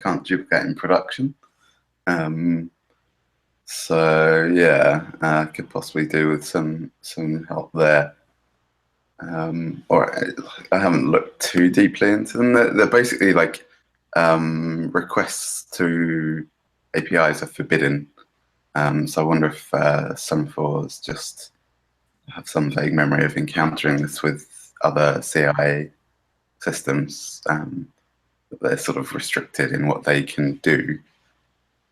can't duplicate in production. So yeah, could possibly do with some help there. Or I haven't looked too deeply into them. They're basically like requests to APIs are forbidden. So I wonder if Semaphores just have some vague memory of encountering this with other CI systems. They're sort of restricted in what they can do.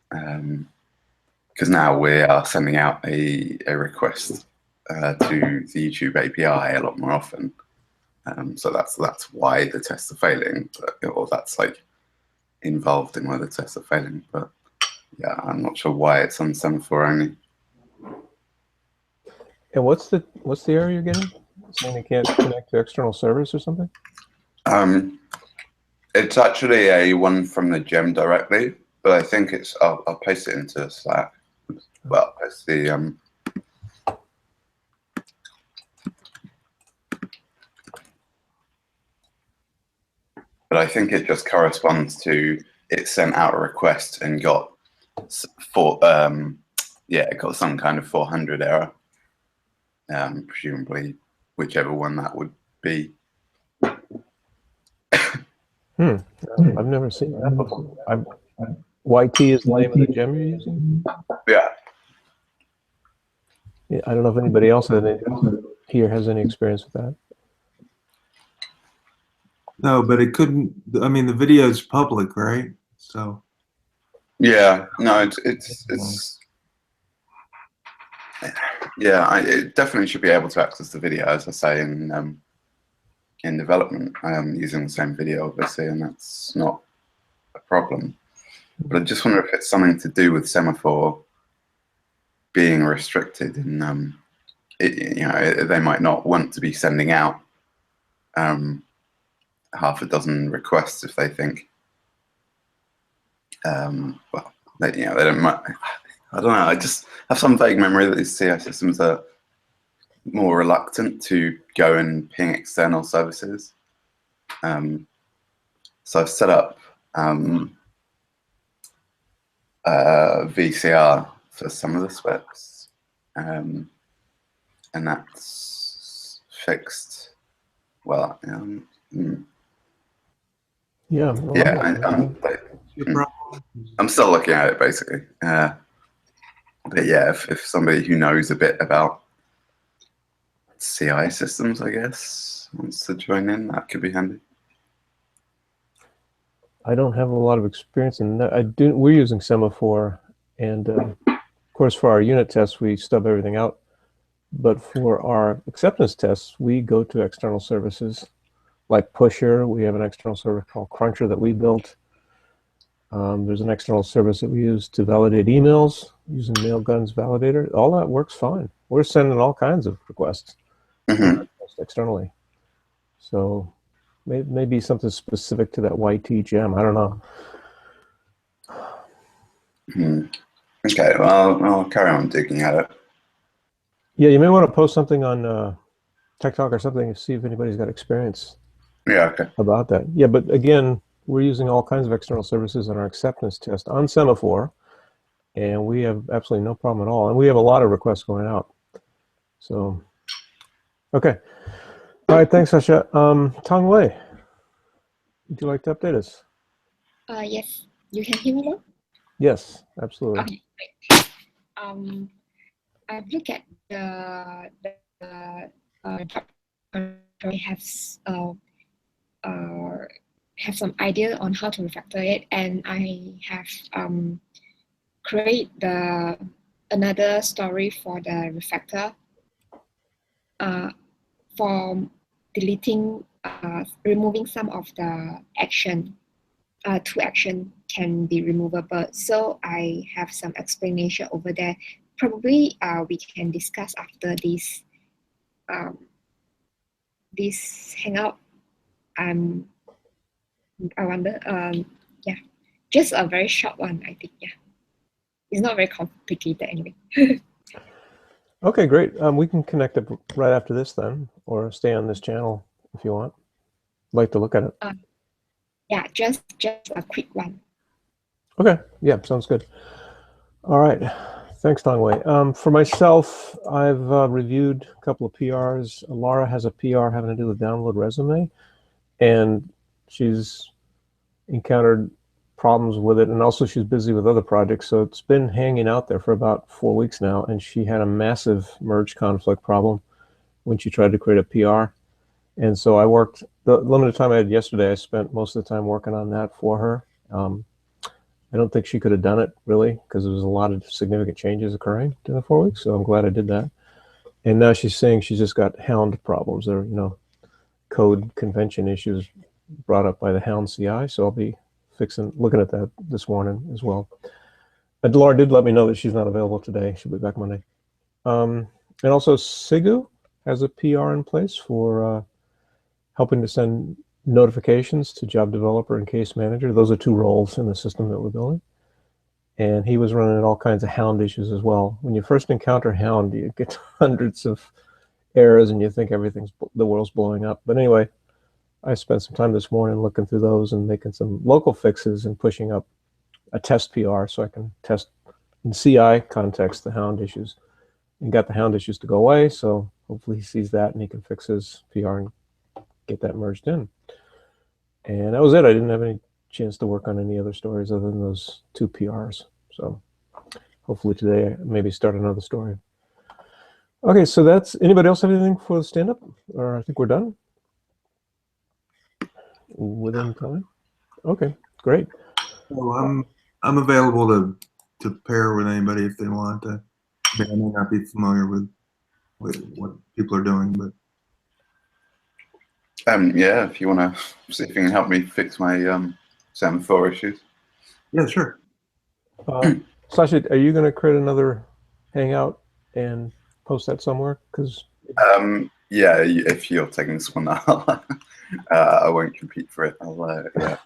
Because now we are sending out a request to the YouTube API a lot more often. So that's why the tests are failing, or that's like involved in why the tests are failing. But yeah, I'm not sure why it's on Semaphore only. And what's the error you're getting? Saying they can't connect to external servers or something? It's actually a one from the gem directly, but I think it's I'll paste it into Slack. Well, it's the but I think it just corresponds to it sent out a request and got it got some kind of 400 error. Presumably whichever one that would be. I've never seen that before. YT is the name of the gem you're using? Yeah. Yeah, I don't know if anybody else here has any experience with that. No, but it couldn't. I mean, the video is public, right? So. Yeah. No, it's. Yeah, it definitely should be able to access the video, as I say in development. I am using the same video, obviously, and that's not a problem. But I just wonder if it's something to do with Semaphore being restricted, and they might not want to be sending out half a dozen requests if they think, well, they don't. I don't know. I just have some vague memory that these CI systems are more reluctant to go and ping external services. So I've set up VCR for some of the specs, and that's fixed. Well, yeah. I'm still looking at it basically. But yeah, if somebody who knows a bit about CI systems, I guess, wants to join in, that could be handy. I don't have a lot of experience in that. We're using Semaphore, and of course for our unit tests we stub everything out. But for our acceptance tests, we go to external services like Pusher. We have an external service called Cruncher that we built. There's an external service that we use to validate emails using Mailgun's validator. All that works fine. We're sending all kinds of requests externally. So maybe something specific to that YT gem. I don't know. Okay, well, I'll carry on digging at it. Yeah, you may want to post something on Tech Talk or something to see if anybody's got experience about that. Yeah, but again, we're using all kinds of external services in our acceptance test on Semaphore, and we have absolutely no problem at all. And we have a lot of requests going out. So, okay. All right, thanks, Sasha. Tong Wei, would you like to update us? Yes. You can hear me now? Yes, absolutely. Okay, great. I've looked at the job. Have some idea on how to refactor it, and I have create another story for the refactor for deleting, removing some of the action. Two action can be removable. So I have some explanation over there. Probably we can discuss after this hangout. I wonder, yeah, just a very short one, I think, yeah. It's not very complicated anyway. Okay, great. We can connect up right after this then, or stay on this channel if you want. I'd like to look at it. Yeah, just a quick one. Okay. Yeah, sounds good. All right. Thanks, Tongwei. For myself, I've reviewed a couple of PRs. Laura has a PR having to do with download resume, and she's encountered problems with it, and also she's busy with other projects, so it's been hanging out there for about 4 weeks now, and she had a massive merge conflict problem when she tried to create a PR. And so I worked, the limited time I had yesterday, I spent most of the time working on that for her. I don't think she could have done it really, because there was a lot of significant changes occurring during the 4 weeks, so I'm glad I did that. And now she's saying she's just got Hound problems. There are, code convention issues brought up by the Hound CI, so I'll be looking at that this morning as well. But Laura did let me know that she's not available today. She'll be back Monday. And also Sigu has a PR in place for helping to send notifications to job developer and case manager. Those are two roles in the system that we're building. And he was running all kinds of Hound issues as well. When you first encounter Hound, you get hundreds of errors and you think the world's blowing up. But anyway, I spent some time this morning looking through those and making some local fixes and pushing up a test PR so I can test in CI context the Hound issues, and got the Hound issues to go away. So hopefully he sees that and he can fix his PR and get that merged in. And that was it. I didn't have any chance to work on any other stories other than those 2 PRs. So hopefully today I maybe start another story. Okay, so anybody else have anything for the stand-up? Or I think we're done within time. Okay, great. Well, I'm available to pair with anybody if they want to. I may not be familiar with what people are doing, but yeah, if you want to see if you can help me fix my semaphore issues. yeah, sure. Sasha, are you going to create another Hangout and post that somewhere? Because yeah, if you're taking this one, I won't compete for it. Yeah.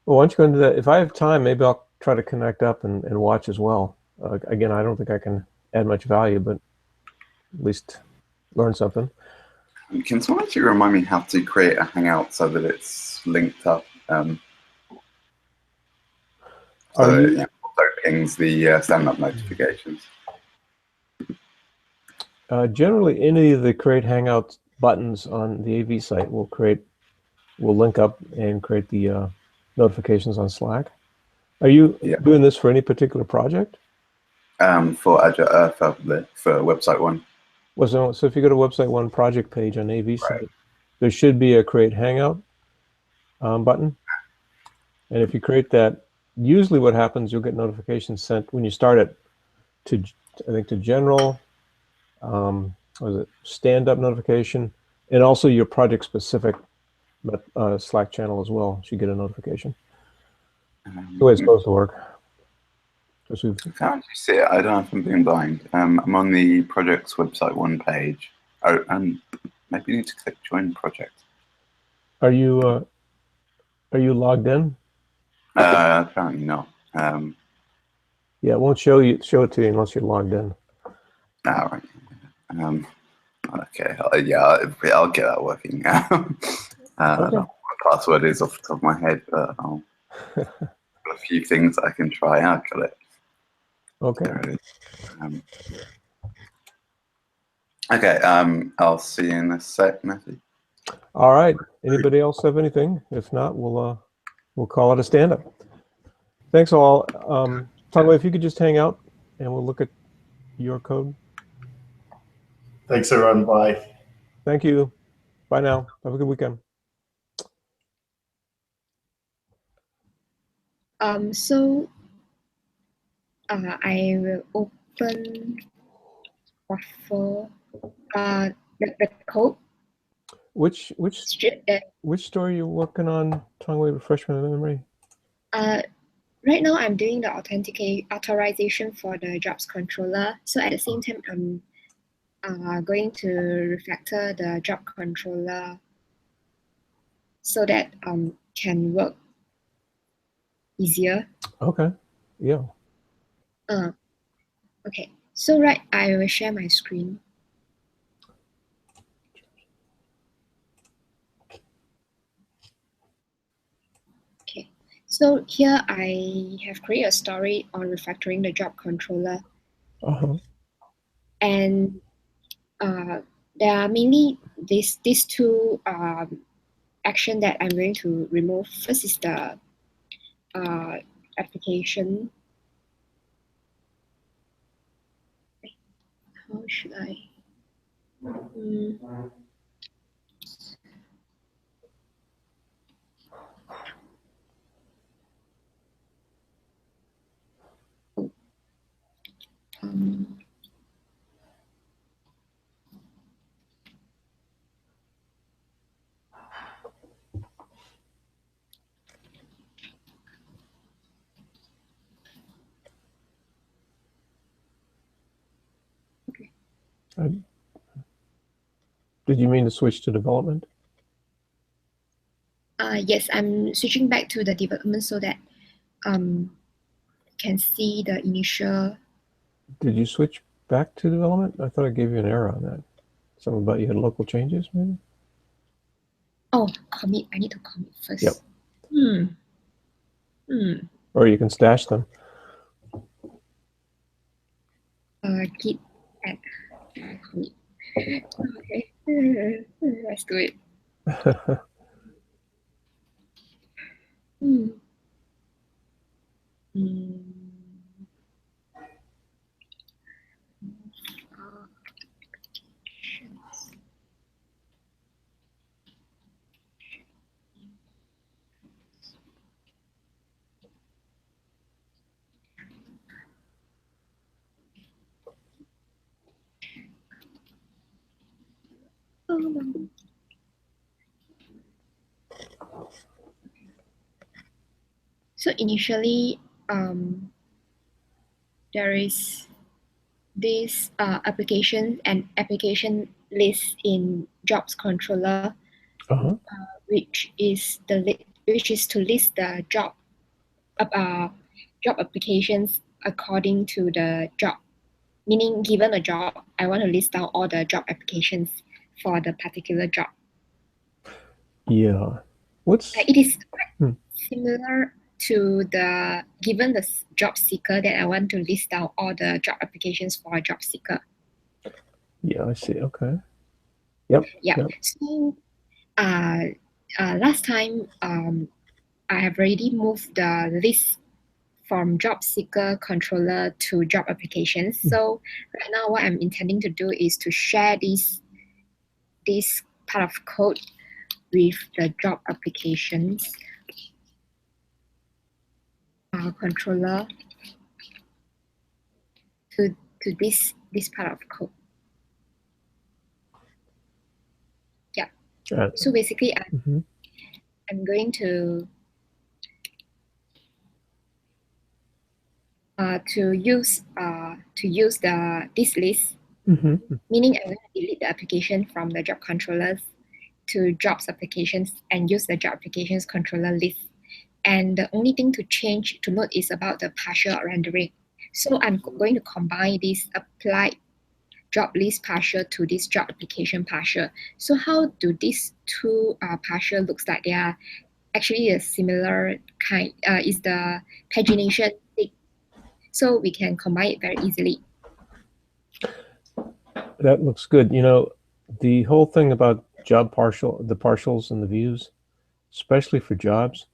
Well, why don't you go into that? If I have time, maybe I'll try to connect up and watch as well. Again, I don't think I can add much value, but at least learn something. Can someone actually remind me how to create a Hangout so that it's linked up? So it pings the stand-up notifications. Generally, any of the create Hangouts buttons on the AV site will link up and create the notifications on Slack. Are you doing this for any particular project? For Agile, for website one. Well, so if you go to website one project page on AV site, there should be a create Hangout button. And if you create that, usually what happens, you'll get notifications sent when you start it to general, stand-up notification, and also your project-specific Slack channel as well should get a notification. The way it's supposed to work. I can't actually see it. I don't know if I'm being blind. I'm on the project's website one page. Oh, and maybe you need to click join project. Are you logged in? Apparently not. Yeah, it won't show it to you unless you're logged in. All right. Okay. Yeah, I'll get that working. I don't know what my password is off the top of my head, but I'll got a few things I can try out. Got it. Okay. There it is. Okay. I'll see you in a sec, Matthew. All right. Anybody else have anything? If not, we'll call it a stand-up. Thanks all. Tongwei, if you could just hang out and we'll look at your code. Thanks, everyone. Bye. Thank you. Bye now. Have a good weekend. So I will open Waffle the code. Which strip that story are you working on, Tongwei? Refresh my memory. right now I'm doing the authorization for the jobs controller. So at the same time I'm going to refactor the job controller so that can work easier. Okay. Yeah. Okay. So I will share my screen. So here I have created a story on refactoring the job controller, Uh-huh. and there are mainly these two action that I'm going to remove. First is the application. How should I? Did you mean to switch to development? Yes, I'm switching back to the development so that can see the initial. Did you switch back to development? I thought I gave you an error on that. Something about you had local changes, maybe? Oh, commit. I need to commit first. Yep. Or you can stash them. Git add commit. Okay, let's do it. So initially, there is this application and application list in jobs controller, which is to list the job applications according to the job. Meaning, given a job, I want to list down all the job applications for the particular job. Yeah. It is quite similar to the given the job seeker that I want to list down all the job applications for a job seeker. Yeah, I see. Okay. Yep. So last time I have already moved the list from job seeker controller to job applications. So right now what I'm intending to do is to share this part of code with the job applications controller to this part of code. Yeah. So basically I'm going to use this list, meaning I'm going to delete the application from the job controllers to jobs applications and use the job applications controller list. And the only thing to note is about the partial rendering. So I'm going to combine this applied job list partial to this job application partial. So how do these two partial looks like? They are actually a similar kind, is the pagination thick. So we can combine it very easily. That looks good. You know, the whole thing about the partials and the views, especially for jobs.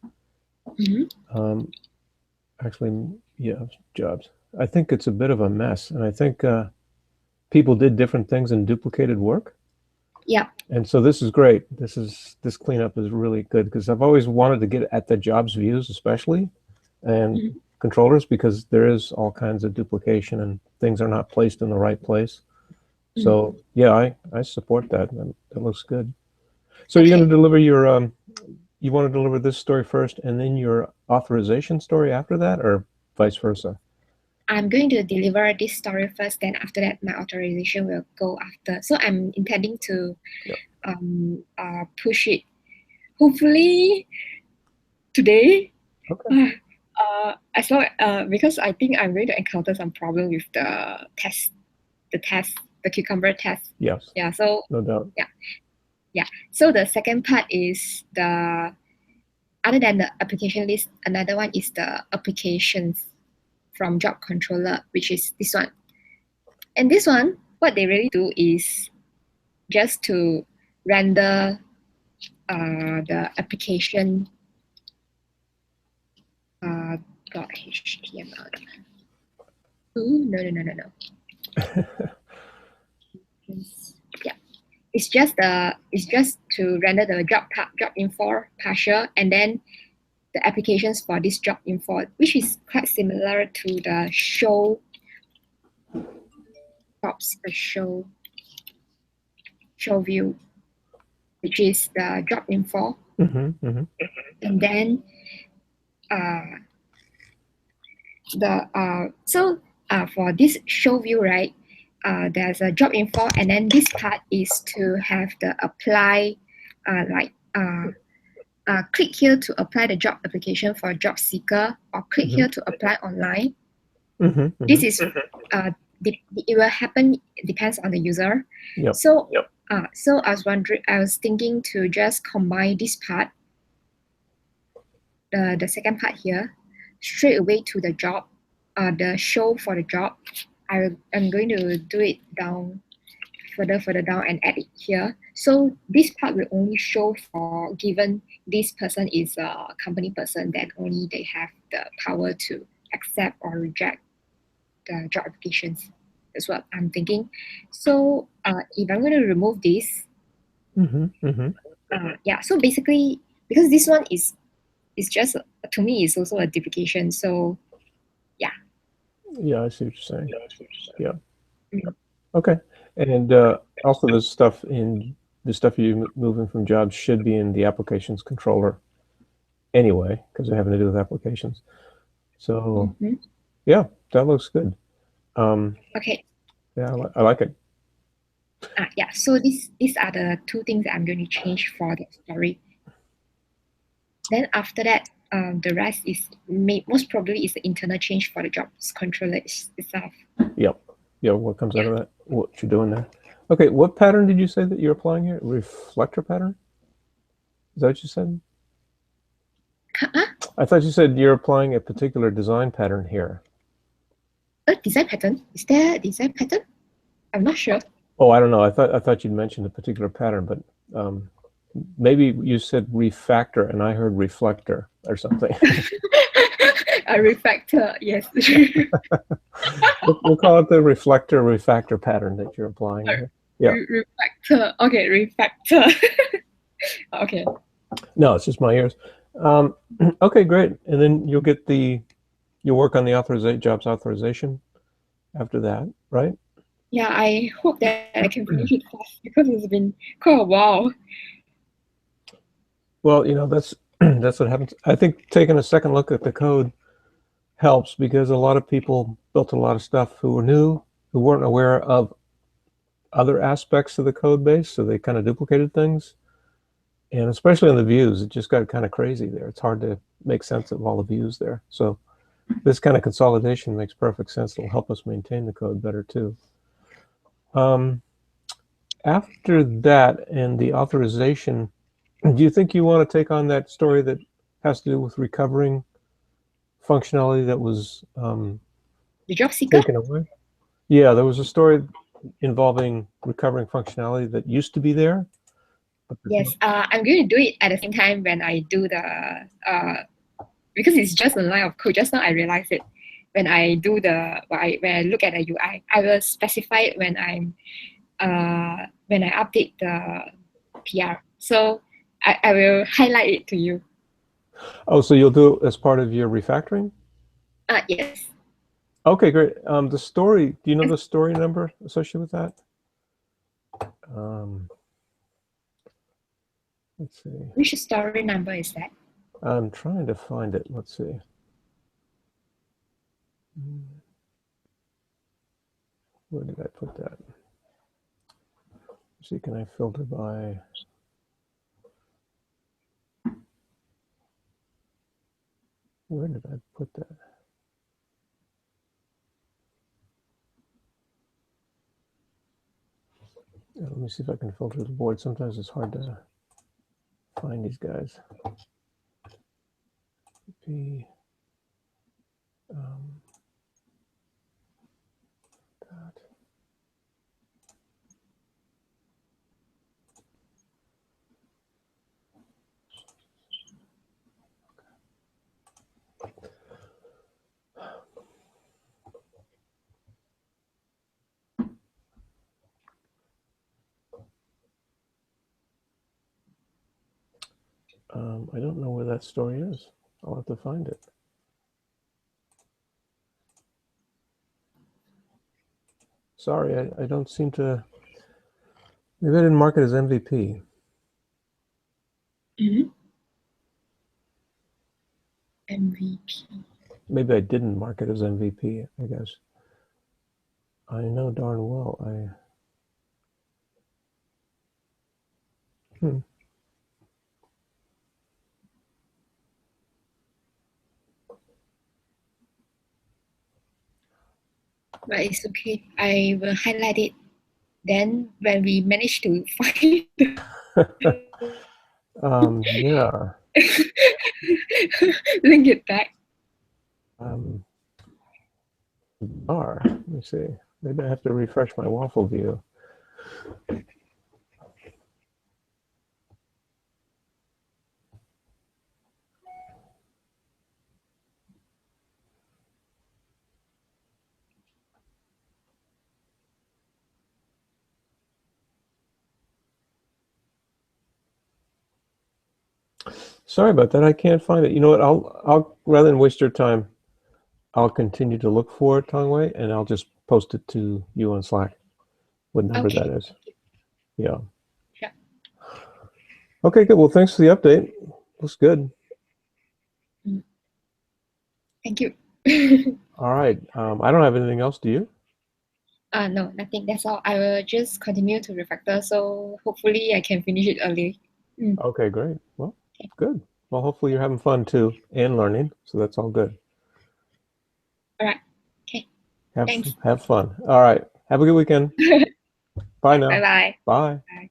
Actually, yeah, jobs. I think it's a bit of a mess, and I think people did different things and duplicated work. Yeah. And so this is great. This cleanup is really good because I've always wanted to get at the jobs views, especially, and controllers, because there is all kinds of duplication and things are not placed in the right place. So yeah, I support that. That looks good. So you're going to deliver your you want to deliver this story first and then your authorization story after that, or vice versa? I'm going to deliver this story first, then after that my authorization will go after. So I'm intending to push it hopefully today. Okay. As long because I think I'm going to encounter some problem with the cucumber test. Yes. Yeah. So no doubt. Yeah. So the second part is the other than the application list, another one is the applications from job controller, which is this one. And this one, what they really do is just to render the application .html. Ooh, no. Yeah, it's just to render the job info partial, and then the applications for this job info, which is quite similar to the show view, which is the job info. And then for this show view, right, there's a job info, and then this part is to have the apply, click here to apply the job application for a job seeker, or click here to apply online. This is it will happen, depends on the user. So I was thinking to just combine this part, the second part here, straight away to the job, the show for the job. I'm going to do it down further down and add it here. So this part will only show for given this person is a company person, that only they have the power to accept or reject the job applications. That's what I'm thinking. So if I'm going to remove this, so basically, because this one is just, to me, is also a duplication. So yeah, I see what you're saying. Yeah. Okay. And also the stuff you're moving from jobs should be in the applications controller anyway, because they're having to do with applications. So yeah, that looks good. Okay. Yeah, I like it. So these are the two things that I'm going to change for the story. Then after that, the rest is most probably is the internal change for the jobs controller itself. Yep. Yeah, what comes out of that? What you're doing there? Okay, what pattern did you say that you're applying here? Reflector pattern? Is that what you said? I thought you said you're applying a particular design pattern here. A design pattern? Is there a design pattern? I'm not sure. Oh, I don't know. I thought you'd mentioned a particular pattern, but maybe you said refactor and I heard reflector or something. A refactor, yes. We'll call it the refactor pattern that you're applying here. Yeah. Refactor. Okay, refactor. Okay. No, it's just my ears. Okay, great. And then you'll work on the jobs authorization after that, right? Yeah, I hope that I can finish it fast because it's been quite a while. Well, that's what happens. I think taking a second look at the code helps, because a lot of people built a lot of stuff who were new, who weren't aware of other aspects of the code base, so they kind of duplicated things. And especially on the views, it just got kind of crazy there. It's hard to make sense of all the views there. So this kind of consolidation makes perfect sense. It'll help us maintain the code better too. After that and the authorization, do you think you want to take on that story that has to do with recovering functionality that was the job seeker? taken away? Yeah, there was a story involving recovering functionality that used to be there. Yes, I'm going to do it at the same time when I do the because it's just a line of code. Just now I realized it. When I do when I look at the UI, I will specify it when I update the PR. So I will highlight it to you. Oh, so you'll do it as part of your refactoring? Yes. Okay, great. The story, do you know the story number associated with that? Let's see. Which story number is that? I'm trying to find it. Let's see. Where did I put that? Let's see, can I filter by? Where did I put that? Let me see if I can filter the board. Sometimes it's hard to find these guys. MVP. That. I don't know where that story is. I'll have to find it. Sorry, I don't seem to. Maybe I didn't mark it as MVP. MVP. Maybe I didn't mark it as MVP, I guess. I know darn well But it's okay. I will highlight it. Then when we manage to find yeah. link it back. Let me see. Maybe I have to refresh my waffle view. Sorry about that. I can't find it. You know what? I'll rather than waste your time, I'll continue to look for it, Tongwei, and I'll just post it to you on Slack. What number Okay. that is? Yeah. Sure. Okay, good. Well, thanks for the update. Looks good. Thank you. All right. I don't have anything else. Do you? No, nothing. That's all. I will just continue to refactor. So hopefully I can finish it early. Okay, great. Well, Okay. good. Well, hopefully you're having fun too and learning. So that's all good. All right. Okay. Thanks. Have fun. All right. Have a good weekend. Bye now. Bye-bye. Bye. Bye.